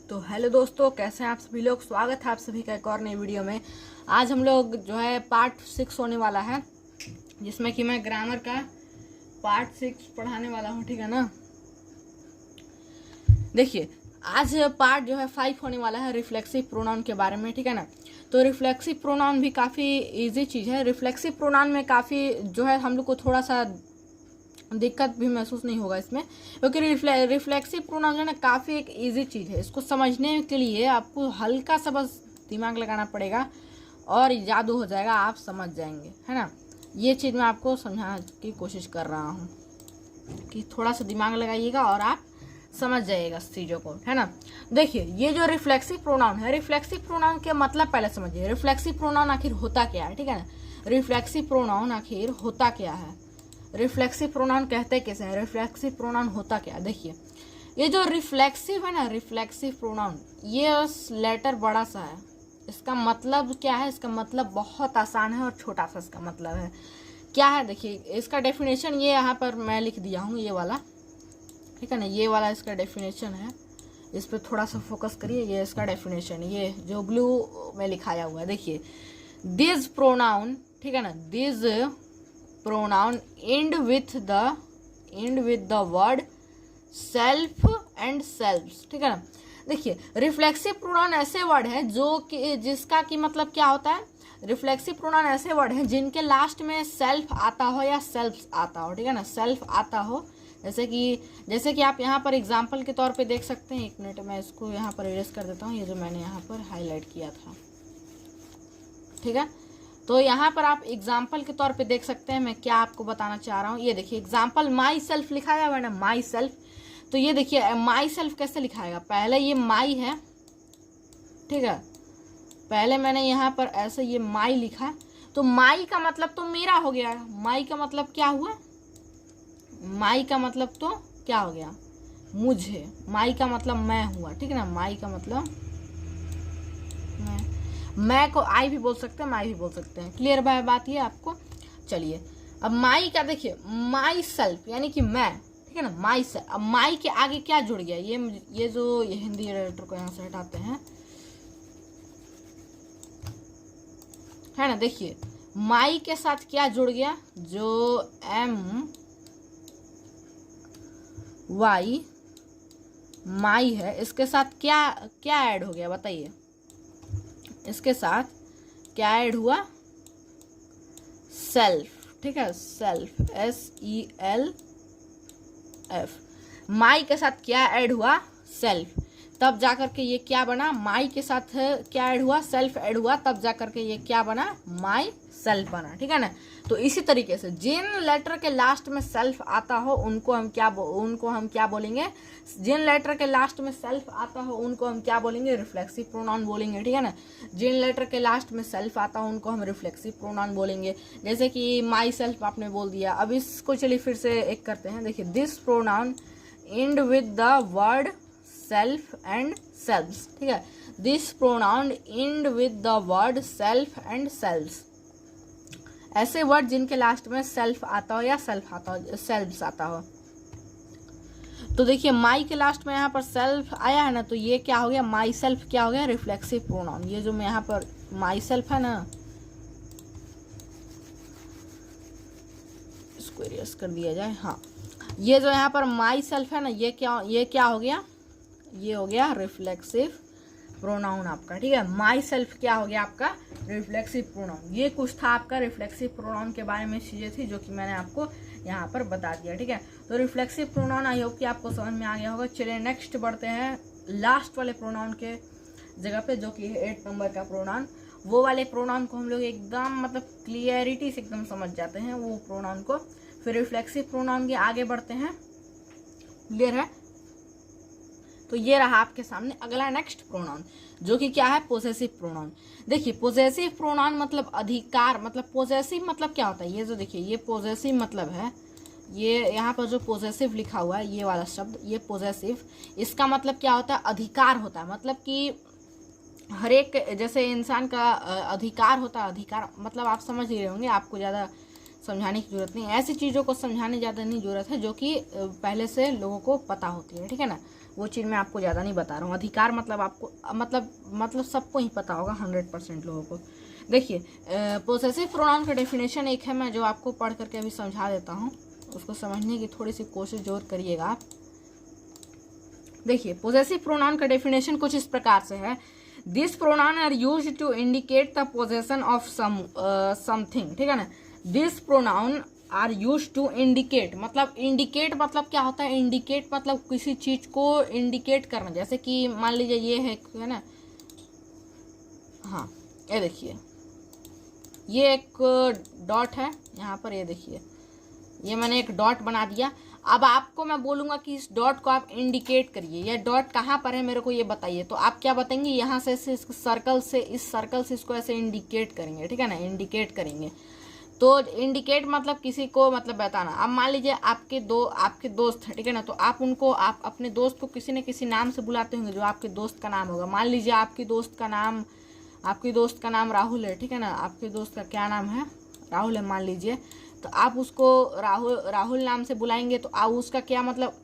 तो हेलो दोस्तों, कैसे हैं आप सभी लोग। स्वागत है आप सभी का एक और नई वीडियो में। आज हम लोग जो है पार्ट 6 होने वाला है, जिसमें कि मैं ग्रामर का पार्ट 6 पढ़ाने वाला हूँ, ठीक है ना। देखिए, आज पार्ट जो है 5 होने वाला है रिफ्लेक्सिव प्रोनाउन के बारे में, ठीक है ना। तो रिफ्लेक्सिव प्रोनाउन भी काफ़ी इजी चीज़ है। रिफ्लेक्सिव प्रोनाउन में काफ़ी जो है हम लोग को थोड़ा सा दिक्कत भी महसूस नहीं होगा इसमें, क्योंकि रिफ्लेक्सिव प्रोनाउन जो है ना काफ़ी एक इजी चीज़ है। इसको समझने के लिए आपको हल्का सा बस दिमाग लगाना पड़ेगा और जादू हो जाएगा, आप समझ जाएंगे, है ना। ये चीज़ मैं आपको समझाने की कोशिश कर रहा हूँ कि थोड़ा सा दिमाग लगाइएगा और आप समझ जाइएगा इस चीज़ों को, है ना। देखिए, ये जो रिफ्लेक्सिव प्रोनाउन है, रिफ्लेक्सिव प्रोनाउन के मतलब पहले समझिए। रिफ्लेक्सिव प्रोनाउन आखिर होता क्या है, ठीक है ना। रिफ्लेक्सिव प्रोनाउन आखिर होता क्या है, रिफ्लेक्सिव प्रोनाउन कहते कैसे हैं, रिफ्लेक्सिव प्रोनाउन होता क्या है। देखिए, ये जो रिफ्लेक्सिव है ना, रिफ्लेक्सिव प्रोनाउन, ये लेटर बड़ा सा है। इसका मतलब क्या है, इसका मतलब बहुत आसान है और छोटा सा इसका मतलब है। क्या है, देखिए इसका डेफिनेशन ये यहाँ पर मैं लिख दिया हूँ, ये वाला, ठीक है ना। ये वाला इसका डेफिनेशन है, इस पर थोड़ा सा फोकस करिए। ये इसका डेफिनेशन, ये जो ब्लू में लिखाया हुआ है, देखिए, दिस प्रोनाउन, ठीक है ना, this pronoun end with the word self and selves, ठीक है ना। देखिए, रिफ्लेक्सिव प्रोनाउन ऐसे वर्ड है जो कि जिसका कि मतलब क्या होता है, रिफ्लेक्सिव प्रोनाउन ऐसे वर्ड है जिनके लास्ट में सेल्फ आता हो या सेल्फ्स आता हो, ठीक है ना। सेल्फ आता हो, जैसे कि आप यहाँ पर एग्जाम्पल के तौर पे देख सकते हैं। एक मिनट, मैं इसको यहाँ पर इरेज कर देता हूँ, ये जो मैंने यहाँ पर हाईलाइट किया था, ठीक है। तो यहाँ पर आप एग्जाम्पल के तौर पे देख सकते हैं मैं क्या आपको बताना चाह रहा हूँ। ये देखिए एग्जाम्पल, माई सेल्फ लिखाया हुआ है ना, माई सेल्फ। तो ये देखिए माई सेल्फ कैसे लिखाएगा, पहले ये माई है, ठीक है। पहले मैंने यहाँ पर ऐसे ये माई लिखा, तो माई का मतलब तो मेरा हो गया। माई का मतलब क्या हुआ, माई का मतलब तो क्या हो गया, मुझे। माई का मतलब मैं हुआ, ठीक है ना। माई का मतलब मैं को आई भी बोल सकते हैं, माई भी बोल सकते हैं। क्लियर बात ये आपको। चलिए, अब माई का देखिए, माई सेल्फ यानी कि मैं, ठीक है ना, माई सेल्फ। अब माई के आगे क्या जुड़ गया, ये जो ये हिंदी लेटर को यहाँ से हटाते हैं, है ना। देखिए, माई के साथ क्या जुड़ गया, जो एम वाई माई है, इसके साथ क्या क्या ऐड हो गया बताइए। इसके साथ क्या ऐड हुआ, सेल्फ, ठीक है, सेल्फ, SELF। माई के साथ क्या ऐड हुआ, सेल्फ। तब जाकर के ये क्या बना, माई के साथ क्या ऐड हुआ, सेल्फ ऐड हुआ, तब जाकर के ये क्या बना, माई सेल्फ बना, ठीक है ना। तो इसी तरीके से जिन लेटर के लास्ट में सेल्फ आता हो उनको हम क्या बोलेंगे, जिन लेटर के लास्ट में सेल्फ आता हो उनको हम क्या बोलेंगे, रिफ्लेक्सिव प्रोनाउन बोलेंगे, ठीक है ना। जिन लेटर के लास्ट में सेल्फ आता हो उनको हम रिफ्लेक्सिव प्रोनाउन बोलेंगे। जैसे कि माई सेल्फ आपने बोल दिया। अब इसको चलिए फिर से एक करते हैं। देखिए, this pronoun and with the word self and selves, ठीक है। This pronoun and with the word self and selves. ऐसे वर्ड जिनके लास्ट में सेल्फ आता हो या सेल्फ आता हो, सेल्व्स आता हो। तो देखिए, माई के लास्ट में यहाँ पर सेल्फ आया है ना, तो ये क्या हो गया, माई सेल्फ क्या हो गया, रिफ्लेक्सिव प्रोनाउन। ये जो मैं यहाँ पर माई सेल्फ है ना, इसको इरेज कर दिया जाए। हाँ, ये जो यहाँ पर माई सेल्फ है ना, ये क्या हो गया, ये हो गया रिफ्लेक्सिव प्रोनाउन आपका, ठीक है। माई सेल्फ क्या हो गया आपका, रिफ्लेक्सिव प्रोनाउन। ये कुछ था आपका रिफ्लेक्सिव प्रोनाउन के बारे में चीज़ें थी जो कि मैंने आपको यहाँ पर बता दिया, ठीक है। तो रिफ्लेक्सिव प्रोनाउन आई होप कि आपको समझ में आ गया होगा। चलिए नेक्स्ट बढ़ते हैं लास्ट वाले प्रोनाउन के जगह पे, जो कि 8 नंबर का प्रोनाउन। वो वाले प्रोनाउन को हम लोग एकदम मतलब क्लियरिटी से एकदम समझ जाते हैं वो प्रोनाउन को। फिर रिफ्लेक्सिव प्रोनाउन के आगे बढ़ते हैं। क्लियर है। तो ये रहा आपके सामने अगला नेक्स्ट प्रोनाउन, जो कि क्या है, पोजेसिव प्रोनाउन। देखिए, पोजेसिव प्रोनाउन मतलब अधिकार, मतलब पोजेसिव मतलब क्या होता है, ये जो देखिए ये पोजेसिव मतलब है, ये यहाँ पर जो पोजेसिव लिखा हुआ है ये वाला शब्द, ये पोजेसिव, इसका मतलब क्या होता है, अधिकार होता है। मतलब कि हर एक जैसे इंसान का अधिकार होता है, अधिकार मतलब आप समझ ही रहे होंगे, आपको ज़्यादा समझाने की जरूरत नहीं। ऐसी चीज़ों को समझाने ज़्यादा नहीं जरूरत है जो कि पहले से लोगों को पता होती है, ठीक है ना। वो चीज़ मैं आपको ज़्यादा नहीं बता रहा हूँ। अधिकार मतलब आपको मतलब सबको ही पता होगा 100% लोगों को। देखिए पोसेसिव प्रोनाउन का डेफिनेशन एक है, मैं जो आपको पढ़ करके अभी समझा देता हूँ, उसको समझने की थोड़ी सी कोशिश जरूर करिएगा आप। देखिए पोसेसिव प्रोनाउन का डेफिनेशन कुछ इस प्रकार से है, this pronoun are used to indicate the possession of something, ठीक है ना। This pronoun are used to indicate मतलब इंडिकेट मतलब क्या होता है, इंडिकेट मतलब किसी चीज को इंडिकेट करना। जैसे कि मान लीजिए ये है ना, हाँ ये देखिए ये एक डॉट है यहाँ पर, ये देखिए ये मैंने एक डॉट बना दिया। अब आपको मैं बोलूंगा कि इस डॉट को आप इंडिकेट करिए, ये डॉट कहाँ पर है मेरे को ये बताइए, तो आप क्या बताएंगे, यहाँ से इस सर्कल से इसको ऐसे इंडिकेट करेंगे, ठीक है ना, इंडिकेट करेंगे। तो इंडिकेट मतलब किसी को मतलब बताना। अब मान लीजिए आपके दोस्त हैं, ठीक है ना, तो आप अपने दोस्त को किसी न किसी नाम से बुलाते होंगे जो आपके दोस्त का नाम होगा। मान लीजिए आपकी दोस्त का नाम राहुल है, ठीक है ना, आपके दोस्त का क्या नाम है, राहुल है मान लीजिए, तो आप उसको राहुल नाम से बुलाएंगे, तो आप उसका क्या मतलब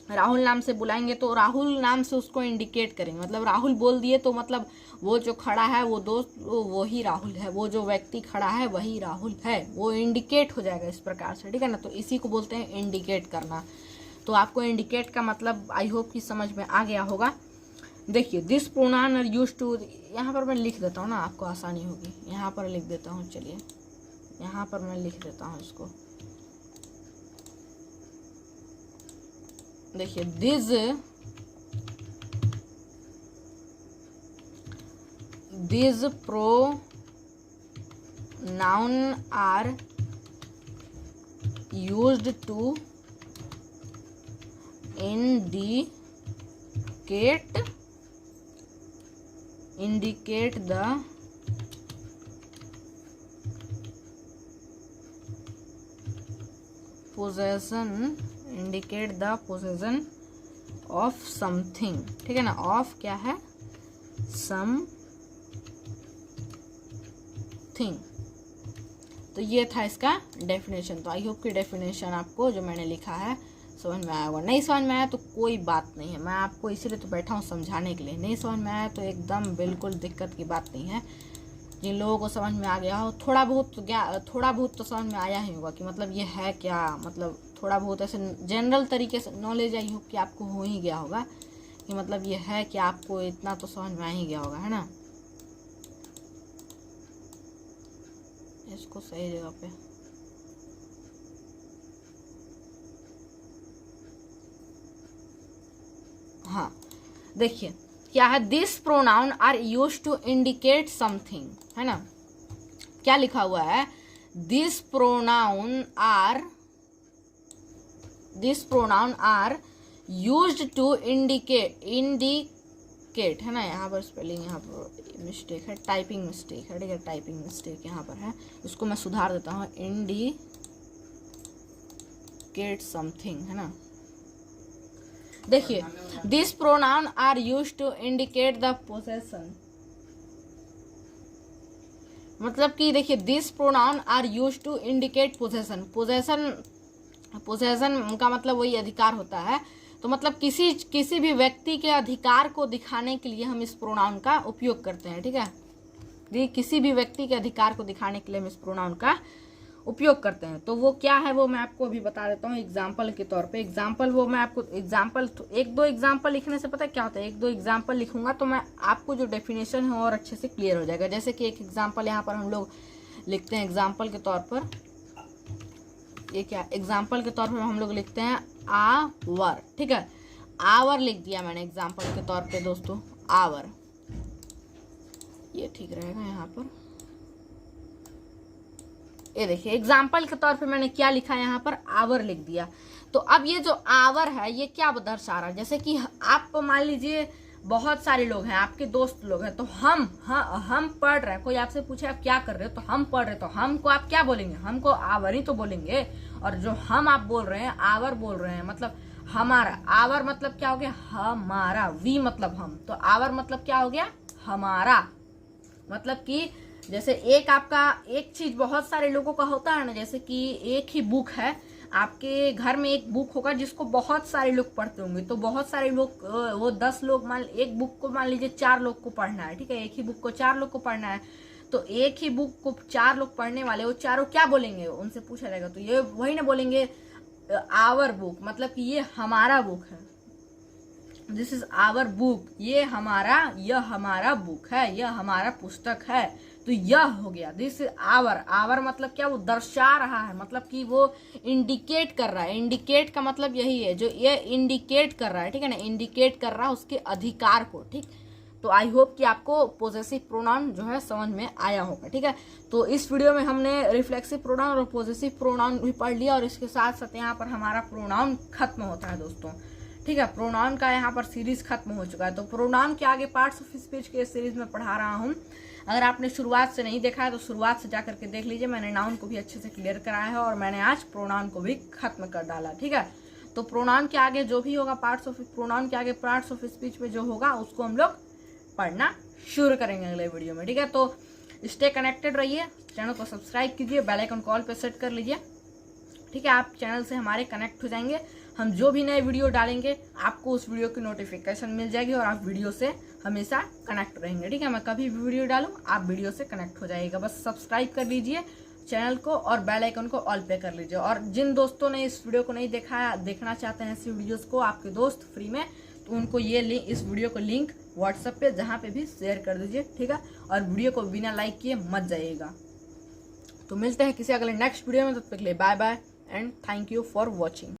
राहुल नाम से बुलाएंगे तो राहुल नाम से उसको इंडिकेट करेंगे, मतलब राहुल बोल दिए तो मतलब वो जो खड़ा है वो दोस्त वही राहुल है, वो जो व्यक्ति खड़ा है वही राहुल है, वो इंडिकेट हो जाएगा इस प्रकार से, ठीक है ना। तो इसी को बोलते हैं इंडिकेट करना। तो आपको इंडिकेट का मतलब आई होप कि समझ में आ गया होगा। देखिए this pronoun are used to, यहाँ पर मैं लिख देता हूँ ना, आपको आसानी होगी, यहाँ पर लिख देता हूँ, चलिए यहाँ पर मैं लिख देता हूँ इसको। देखिए these pronoun are used to indicate the possession of something, ठीक है ना, ऑफ क्या है, समथिंग। तो ये था इसका डेफिनेशन। तो आई होप कि डेफिनेशन आपको जो मैंने लिखा है समझ में आया होगा। नहीं समझ में आया तो कोई बात नहीं है, मैं आपको इसीलिए तो बैठा हूँ समझाने के लिए। नहीं समझ में आया तो एकदम बिल्कुल दिक्कत की बात नहीं है। जिन लोगों को समझ में आ गया हो, थोड़ा बहुत तो समझ में आया ही होगा कि मतलब ये है क्या, मतलब थोड़ा बहुत ऐसे जनरल तरीके से नॉलेज आई होप कि आपको हो ही गया होगा कि मतलब ये है कि आपको इतना तो समझ में आ ही गया होगा, है ना। इसको सही जगह पे, हाँ देखिए क्या है, this pronoun are used to indicate something, है ना। क्या लिखा हुआ है, this pronoun are used to indicate, है ना, यहाँ पर स्पेलिंग यहाँ पर मिस्टेक है, टाइपिंग मिस्टेक है, ठीक है, टाइपिंग मिस्टेक यहाँ पर है, उसको मैं सुधार देता हूँ, इंडिकेट समथिंग, है ना। देखिए this pronoun are used to indicate the possession, मतलब कि देखिए this pronoun are used to indicate possession का मतलब वही अधिकार होता है। तो मतलब किसी भी व्यक्ति के अधिकार को दिखाने के लिए हम इस प्रोनाउन का उपयोग करते हैं, ठीक है। किसी भी व्यक्ति के अधिकार को दिखाने के लिए हम इस प्रोनाउन का उपयोग करते हैं। तो वो क्या है वो मैं आपको अभी बता देता हूँ एग्जाम्पल के तौर पे। वो मैं आपको एक दो एग्जाम्पल लिखने से पता है क्या होता है, एक दो एग्जाम्पल लिखूंगा तो मैं आपको जो डेफिनेशन है और अच्छे से क्लियर हो जाएगा। जैसे कि एक एग्जाम्पल यहाँ पर हम लोग लिखते हैं एग्जाम्पल के तौर पर, ये क्या एग्जाम्पल के तौर पर हम लोग लिखते हैं आवर, ठीक है, आवर लिख दिया मैंने एग्जाम्पल के तौर पे दोस्तों, आवर, ये ठीक रहेगा यहाँ पर। ये देखिए एग्जाम्पल के तौर पे मैंने क्या लिखा है, यहाँ पर आवर लिख दिया। तो अब ये जो आवर है ये क्या दर्शा रहा है, जैसे कि आप मान लीजिए बहुत सारे लोग हैं, आपके दोस्त लोग हैं, तो हम पढ़ रहे हैं, कोई आपसे पूछे आप क्या कर रहे हो, तो हम पढ़ रहे, तो हमको आप क्या बोलेंगे, हमको आवर ही तो बोलेंगे। और जो हम आप बोल रहे हैं आवर बोल रहे हैं, मतलब हमारा, आवर मतलब क्या हो गया, हमारा, वी मतलब हम, तो आवर मतलब क्या हो गया, हमारा। मतलब कि जैसे एक चीज बहुत सारे लोगों का होता है ना, जैसे कि एक ही बुक है, आपके घर में एक बुक होगा जिसको बहुत सारे लोग पढ़ते होंगे, तो बहुत सारे लोग, वो 10 लोग, मान एक बुक को मान लीजिए 4 लोग को पढ़ना है, ठीक है, एक ही बुक को 4 लोग को पढ़ना है, तो एक ही बुक को 4 लोग पढ़ने वाले, वो चारों क्या बोलेंगे, उनसे पूछा जाएगा तो ये वही ना बोलेंगे आवर बुक, मतलब कि ये हमारा बुक है, दिस इज आवर बुक, यह हमारा बुक है, यह हमारा पुस्तक है, तो यह हो गया दिस इज आवर मतलब क्या, वो दर्शा रहा है, मतलब कि वो इंडिकेट कर रहा है, इंडिकेट का मतलब यही है, जो ये इंडिकेट कर रहा है, ठीक है ना, इंडिकेट कर रहा है उसके अधिकार को, ठीक। तो आई होप कि आपको पॉजेसिव प्रोनाउन जो है समझ में आया होगा, ठीक है। तो इस वीडियो में हमने रिफ्लेक्सिव प्रोनाउन और पॉजेसिव प्रोनाउन भी पढ़ लिया, और इसके साथ साथ यहाँ पर हमारा प्रोनाउन खत्म होता है दोस्तों, ठीक है। प्रोनाउन का यहाँ पर सीरीज खत्म हो चुका है, तो प्रोनाउन के आगे पार्ट्स ऑफ स्पीच के सीरीज में पढ़ा रहा हूँ। अगर आपने शुरुआत से नहीं देखा है तो शुरुआत से जाकर के देख लीजिए, मैंने नाउन को भी अच्छे से क्लियर कराया है और मैंने आज प्रोनाउन को भी खत्म कर डाला, ठीक है। तो प्रोनाउन के आगे जो भी होगा, पार्ट्स ऑफ प्रोनाउन के आगे पार्ट्स ऑफ स्पीच में जो होगा उसको हम लोग पढ़ना शुरू करेंगे अगले वीडियो में, ठीक है। तो स्टे कनेक्टेड रहिए, चैनल को सब्सक्राइब कीजिए, बेल आइकन कॉल पे सेट कर लीजिए, ठीक है। आप चैनल से हमारे कनेक्ट हो जाएंगे, हम जो भी नए वीडियो डालेंगे आपको उस वीडियो की नोटिफिकेशन मिल जाएगी और आप वीडियो से हमेशा कनेक्ट रहेंगे, ठीक है। मैं कभी भी वीडियो डालूं आप वीडियो से कनेक्ट हो जाइएगा, बस सब्सक्राइब कर लीजिए चैनल को और बेल आइकन को ऑल पे कर लीजिए। और जिन दोस्तों ने इस वीडियो को नहीं देखा है, देखना चाहते हैं ऐसी वीडियोस को आपके दोस्त फ्री में, तो उनको ये लिंक, इस वीडियो को लिंक व्हाट्सएप पे जहाँ पे भी शेयर कर दीजिए, ठीक है। और वीडियो को बिना लाइक किए मत जाइएगा। तो मिलते हैं किसी अगले नेक्स्ट वीडियो में, तब तक के लिए bye bye and thank you for watching.